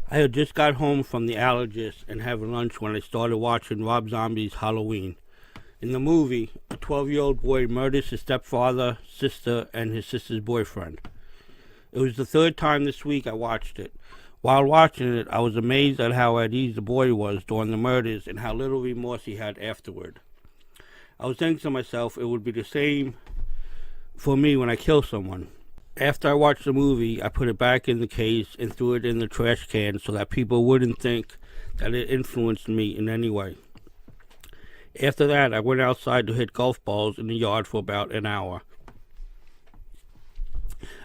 I had just got home from the allergist and having lunch when I started watching Rob Zombie's Halloween. In the movie, a 12-year-old boy murders his stepfather, sister, and his sister's boyfriend. It was the third time this week I watched it. While watching it, I was amazed at how at ease the boy was during the murders and how little remorse he had afterward. I was thinking to myself it would be the same for me when I kill someone. After I watched the movie, I put it back in the case and threw it in the trash can so that people wouldn't think that it influenced me in any way. After that, I went outside to hit golf balls in the yard for about an hour.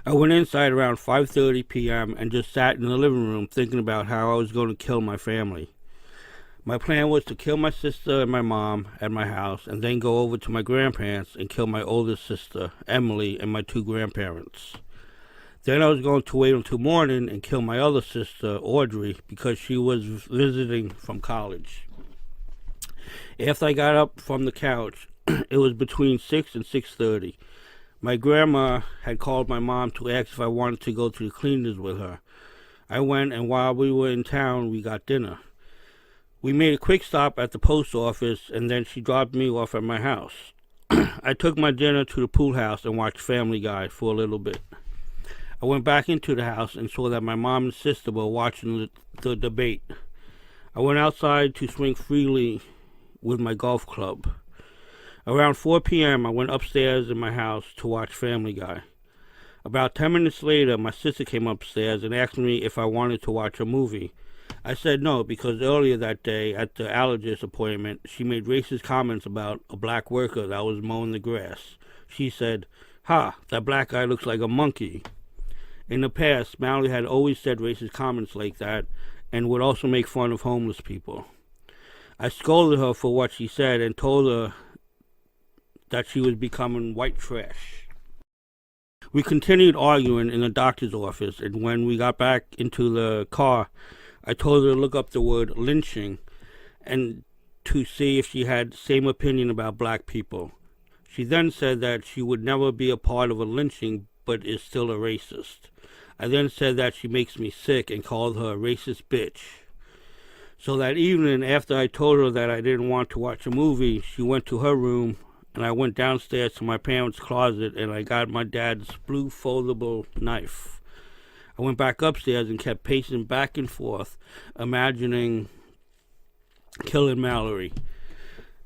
I went inside around 5:30 p.m. and just sat in the living room thinking about how I was going to kill my family. My plan was to kill my sister and my mom at my house and then go over to my grandparents and kill my oldest sister, Emily, and my two grandparents. Then I was going to wait until morning and kill my other sister, Audrey, because she was visiting from college. After I got up from the couch, it was between 6 and 6:30. My grandma had called my mom to ask if I wanted to go to the cleaners with her. I went, and while we were in town, we got dinner. We made a quick stop at the post office, and then she dropped me off at my house. I took my dinner to the pool house and watched Family Guy for a little bit. I went back into the house and saw that my mom and sister were watching the debate. I went outside to swing freely with my golf club. Around 4 p.m., I went upstairs in my house to watch Family Guy. About 10 minutes later, my sister came upstairs and asked me if I wanted to watch a movie. I said no because earlier that day at the allergist appointment, she made racist comments about a black worker that was mowing the grass. She said, "Ha, that black guy looks like a monkey." In the past, Mallory had always said racist comments like that and would also make fun of homeless people. I scolded her for what she said and told her that she was becoming white trash. We continued arguing in the doctor's office, and when we got back into the car, I told her to look up the word lynching and to see if she had the same opinion about black people. She then said that she would never be a part of a lynching but is still a racist. I then said that she makes me sick and called her a racist bitch. So that evening, after I told her that I didn't want to watch a movie, she went to her room and I went downstairs to my parents' closet and I got my dad's blue foldable knife. I went back upstairs and kept pacing back and forth, imagining killing Mallory.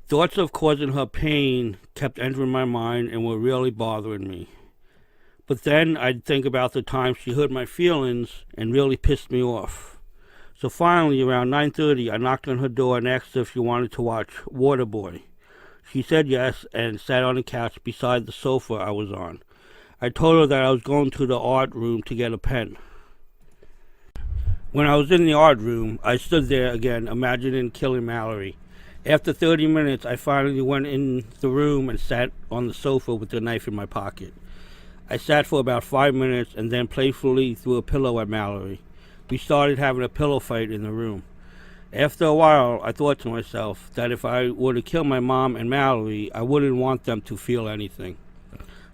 Thoughts of causing her pain kept entering my mind and were really bothering me. But then I'd think about the time she hurt my feelings and really pissed me off. So finally, around 9:30, I knocked on her door and asked her if she wanted to watch Waterboy. She said yes and sat on the couch beside the sofa I was on. I told her that I was going to the art room to get a pen. When I was in the art room, I stood there again, imagining killing Mallory. After 30 minutes, I finally went in the room and sat on the sofa with the knife in my pocket. I sat for about 5 minutes and then playfully threw a pillow at Mallory. We started having a pillow fight in the room. After a while, I thought to myself that if I were to kill my mom and Mallory, I wouldn't want them to feel anything.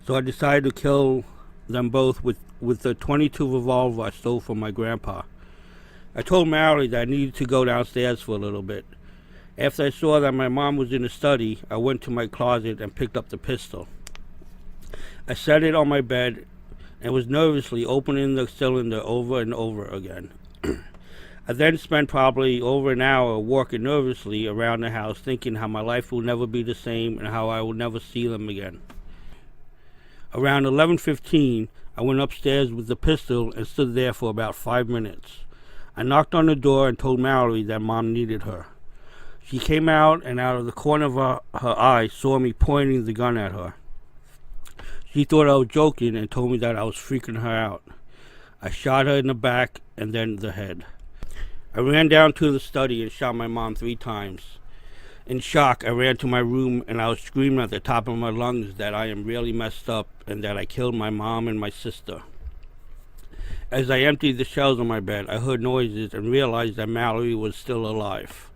So I decided to kill them both with the .22 revolver I stole from my grandpa. I told Mallory that I needed to go downstairs for a little bit. After I saw that my mom was in the study, I went to my closet and picked up the pistol. I set it on my bed and was nervously opening the cylinder over and over again. I then spent probably over an hour walking nervously around the house thinking how my life will never be the same and how I will never see them again. Around 11:15, I went upstairs with the pistol and stood there for about 5 minutes. I knocked on the door and told Mallory that Mom needed her. She came out and out of the corner of her eye saw me pointing the gun at her. She thought I was joking and told me that I was freaking her out. I shot her in the back and then the head. I ran down to the study and shot my mom 3 times. In shock, I ran to my room and I was screaming at the top of my lungs that I am really messed up and that I killed my mom and my sister. As I emptied the shells on my bed, I heard noises and realized that Mallory was still alive.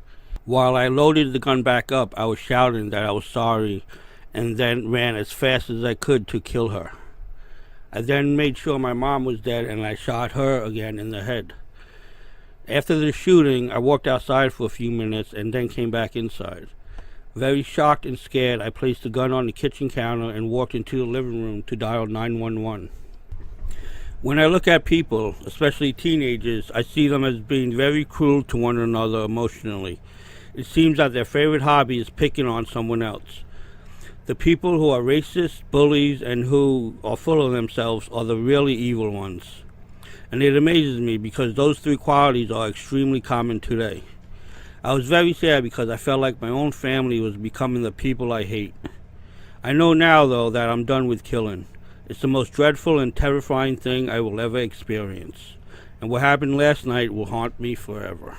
While I loaded the gun back up, I was shouting that I was sorry and then ran as fast as I could to kill her. I then made sure my mom was dead and I shot her again in the head. After the shooting, I walked outside for a few minutes and then came back inside. Very shocked and scared, I placed the gun on the kitchen counter and walked into the living room to dial 911. When I look at people, especially teenagers, I see them as being very cruel to one another emotionally. It seems that their favorite hobby is picking on someone else. The people who are racist, bullies, and who are full of themselves are the really evil ones. And it amazes me because those three qualities are extremely common today. I was very sad because I felt like my own family was becoming the people I hate. I know now, though, that I'm done with killing. It's the most dreadful and terrifying thing I will ever experience. And what happened last night will haunt me forever.